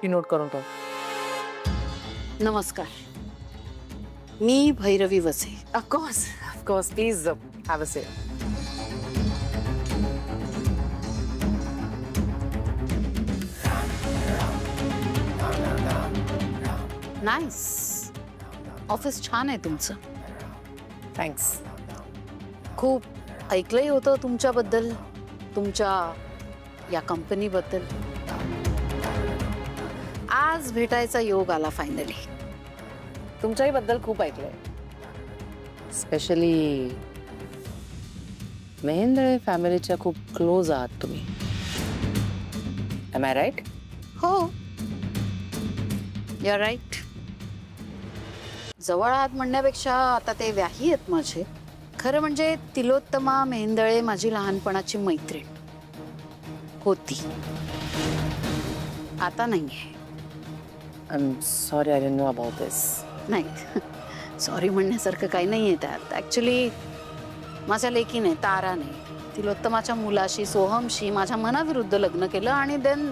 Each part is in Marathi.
ती नोट करून ठेव. नमस्कार, मी भैरवी वसे. Of course please have a seat. Nice. Office छान आहे तुमचं. थँक्स. खूप ऐकलंही होतं तुमच्याबद्दल, तुमच्या या कंपनीबद्दल. आज भेटायचा योग आला फायनली. तुमच्याही बद्दल खूप ऐकलंय, स्पेशली मेहेंदळे फॅमिलीच्या खूप क्लोज आहात तुम्ही. Am I right? हो, यू आर राईट. जवळ आहात म्हणण्यापेक्षा आता ते व्याही आहेत माझे. खरं म्हणजे तिलोत्तमा मेहेंदळे माझी लहानपणाची मैत्रीण होती, आता नाहीये. I am sorry, I didn't know about this. नाही, सॉरी म्हणण्यासारखं काही नाही आहे त्यात. ॲक्च्युली माझ्या लेकीने, ताराने तिलोत्तमाच्या मुलाशी, सोहमशी माझ्या मनाविरुद्ध लग्न केलं आणि देन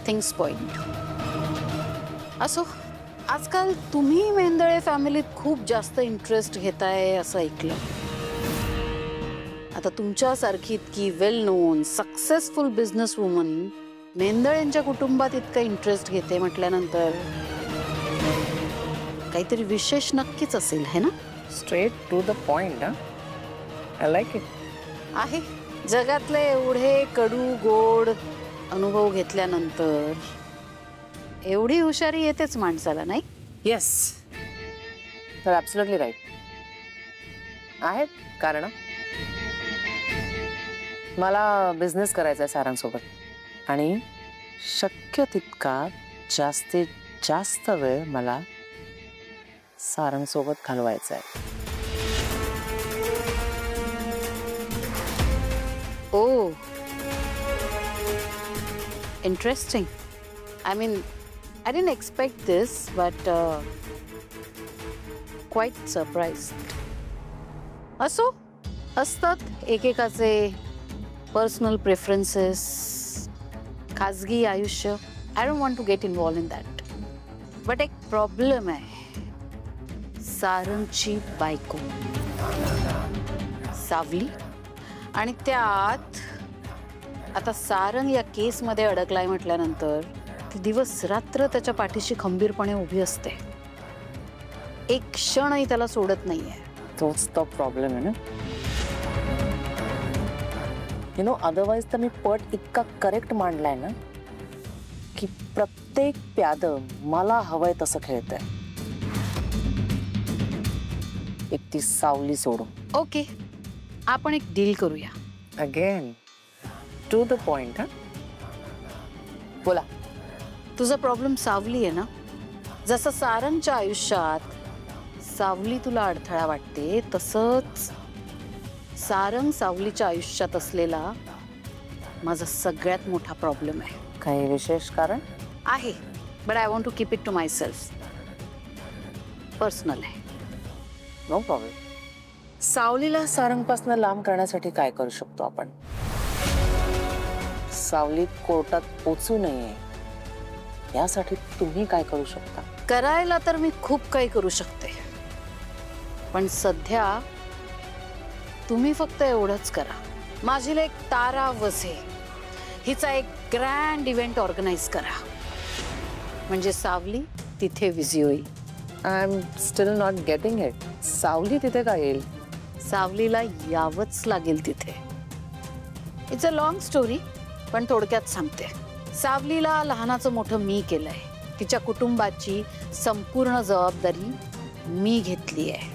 थिंग्स पॉइंट. असो, आजकाल तुम्ही मेहेंदळे फॅमिलीत खूप जास्त इंटरेस्ट घेताय असं ऐकलं. आता तुमच्यासारखी इतकी वेल नोन सक्सेसफुल बिझनेस वुमन मेहेंदळेंच्या कुटुंबात इतका इंटरेस्ट घेते म्हटल्यानंतर काहीतरी विशेष नक्कीच असेल, है ना? Straight to the point. I like it. आहे. जगातले एवढे कडू गोड अनुभव घेतल्यानंतर एवढी हुशारी येतेच माणसाला, नाही? येस, तर ॲब्सोल्युटली राईट. आहेत कारण. मला बिझनेस करायचा आहे सारांसोबत आणि शक्य तितका जास्तीत जास्त वेळ मला सारंगसोबत घालवायचा आहे. ओ, interesting. I mean, I didn't expect this, but quite surprised. असो, असतात एकेकाचे पर्सनल प्रेफरन्सेस, खाजगी आयुष्य. I don't want to get involved in that. But एक प्रॉब्लेम आहे. सारंगची बायको सावली, आणि त्यात आता सारंग या केसमध्ये अडकलाय म्हटल्यानंतर ती दिवस रात्र त्याच्या पाठीशी खंबीरपणे उभी असते. एक क्षणही त्याला सोडत नाहीये. तोच तो प्रॉब्लेम आहे ना. यु नो, अदरवाईज तर मी पट इतका करेक्ट मांडलाय ना की प्रत्येक प्याद मला हवंय तसं खेळतंय. एक ती सावली सोडून. ओके, आपण एक डील करूया. Again to the point. बोला. तुझा प्रॉब्लेम सावली आहे ना. जसं सारंगच्या आयुष्यात सावली तुला अडथळा वाटते, तसंच सारंग सावलीच्या आयुष्यात असलेला माझा सगळ्यात मोठा प्रॉब्लेम आहे. काही विशेष कारण आहे, but I want to keep it to myself. Personal आहे. No problem. सावलीला सारंगपासून लांब करण्यासाठी काय करू शकतो आपण? सावली कोर्टात पोचू नये यासाठी तुम्ही काय करू शकता? करायला तर मी खूप काही करू शकते, पण सध्या तुम्ही फक्त एवढंच करा. माझी लेक तारा वसे हिचा एक ग्रँड इव्हेंट ऑर्गनाइज करा, म्हणजे सावली तिथे बिझी होईल. I am still not getting it. सावली तिथे काय येईल? सावलीला यावंच लागेल तिथे. इट्स अ लॉंग स्टोरी, पण थोडक्यात सांगते. सावलीला लहानाचं मोठं मी केलंय. तिच्या कुटुंबाची संपूर्ण जबाबदारी मी घेतली आहे,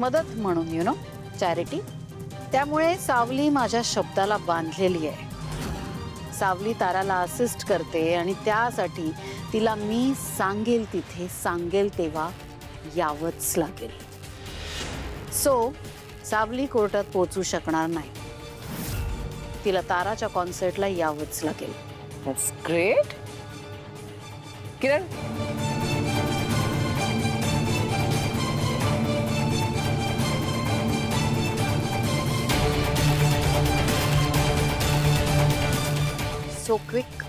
मदत म्हणून, यु नो, चॅरिटी. त्यामुळे सावली माझ्या शब्दाला बांधलेली आहे. सावली ताराला असिस्ट करते आणि त्यासाठी तिला मी सांगेल तिथे, सांगेल तेव्हा यावंच लागेल. सो सावली कोर्टात पोहोचू शकणार नाही. तिला ताराच्या कॉन्सर्टला यावंच लागेल. That's great. Kiran, so quick.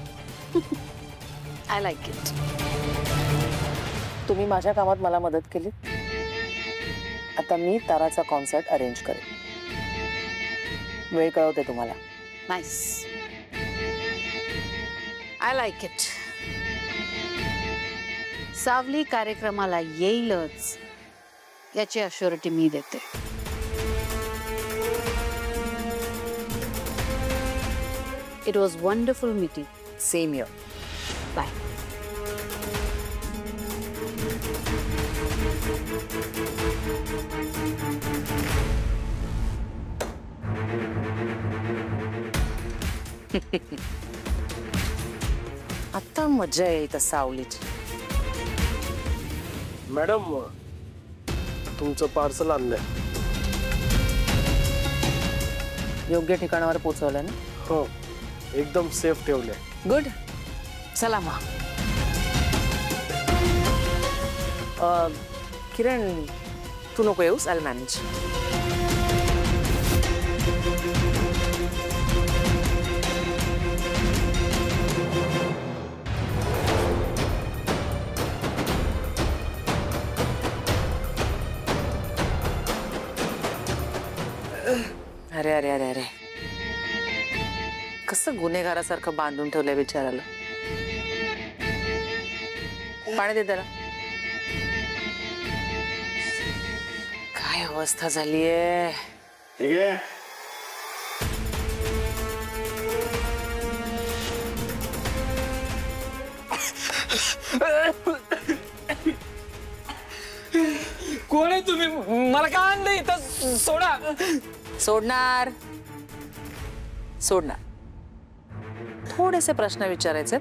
I like it. तुम्ही माझ्या कामात मला मदत केली. आता मी ताराचा कॉन्सर्ट अरेंज करेन. वेळ कळवते तुम्हाला. नाईस. I like it. सावली कार्यक्रमाला येईलच याची अश्युरिटी मी देते. It was wonderful meeting. Same year. Bye. आता मजा येईल सावलीची. मॅडम तुमचं पार्सल आणलंय. योग्य ठिकाणावर पोहोचवलं ना. हो एकदम सेफ ठेवलंय. गुड. चला मग. किरण तू नको येऊस. I manage. अरे अरे अरे अरे कसं गुन्हेगारासारखं बांधून ठेवलंय बिचाराला. पाणी दे त्याला. काय अवस्था झालीये. ठीक आहे. कोण आहे तुम्ही? मला काय आणलं इथं? सोडा. सोडणार. सोडणार. थोडेसे प्रश्न विचारायचे,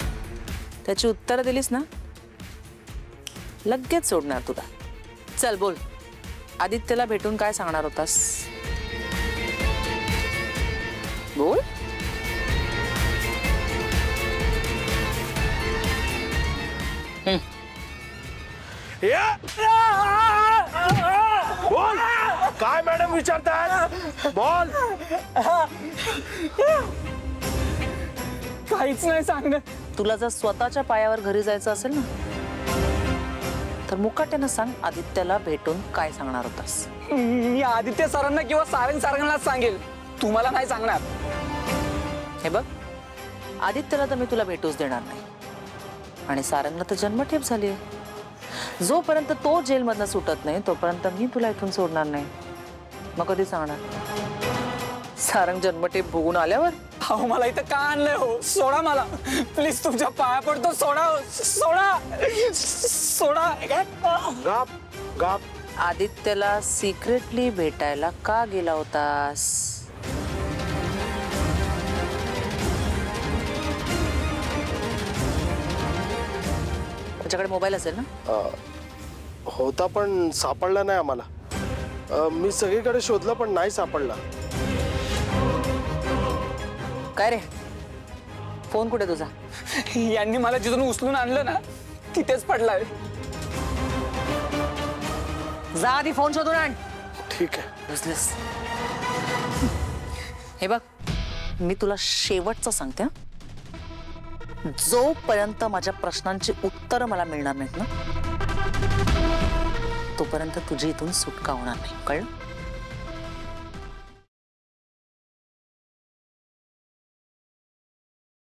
त्याची उत्तरं दिलीस ना लगेच सोडणार तुला. चल बोल. आदित्यला भेटून काय सांगणार होतास? बोल. बोल. काय मॅडम विचारताय? बोल. काहीच नाही सांगणार. तुला जर स्वतःच्या पायावर घरी जायचं असेल ना तर मुकाट्यानं सांग आदित्यला भेटून काय सांगणार होतास. मी आदित्य सरांना किंवा सारंग सरांनाच सांगेल. तुम्हाला नाही सांगणार. हे बघ, आदित्यला तर मी तुला भेटूच देणार नाही आणि सारंगला तर जन्मठेप झाली आहे. जोपर्यंत तो जेलमधनं सुटत नाही तोपर्यंत मी तुला इथून सोडणार नाही. मग कधी सांगणार? सारंग जन्मठेप भोगून आल्यावर. अहो मला इथं का आणलंय हो? सोडा मला प्लीज. तुमच्या पाया पडतो. सोडा. सोडा. सोडा. गाप गाप. आदित्यला सिक्रेटली भेटायला का गेला होतास? त्याच्याकडे मोबाईल असेल ना? होता पण सापडला नाही आम्हाला. मी सगळीकडे शोधलं पण नाही सापडला. काय रे, फोन कुठे तुझा? यांनी मला जिथून उचलून आणलं ना तिथेच पडलाय. जा आधी फोन शोधून आण. ठीक आहे. बिझनेस. हे बघ, मी तुला शेवटचं सांगते हं. जोपर्यंत माझ्या प्रश्नांची उत्तरं मला मिळणार नाहीत ना तोपर्यंत तुझी इथून सुटका होणार नाही. कळलं?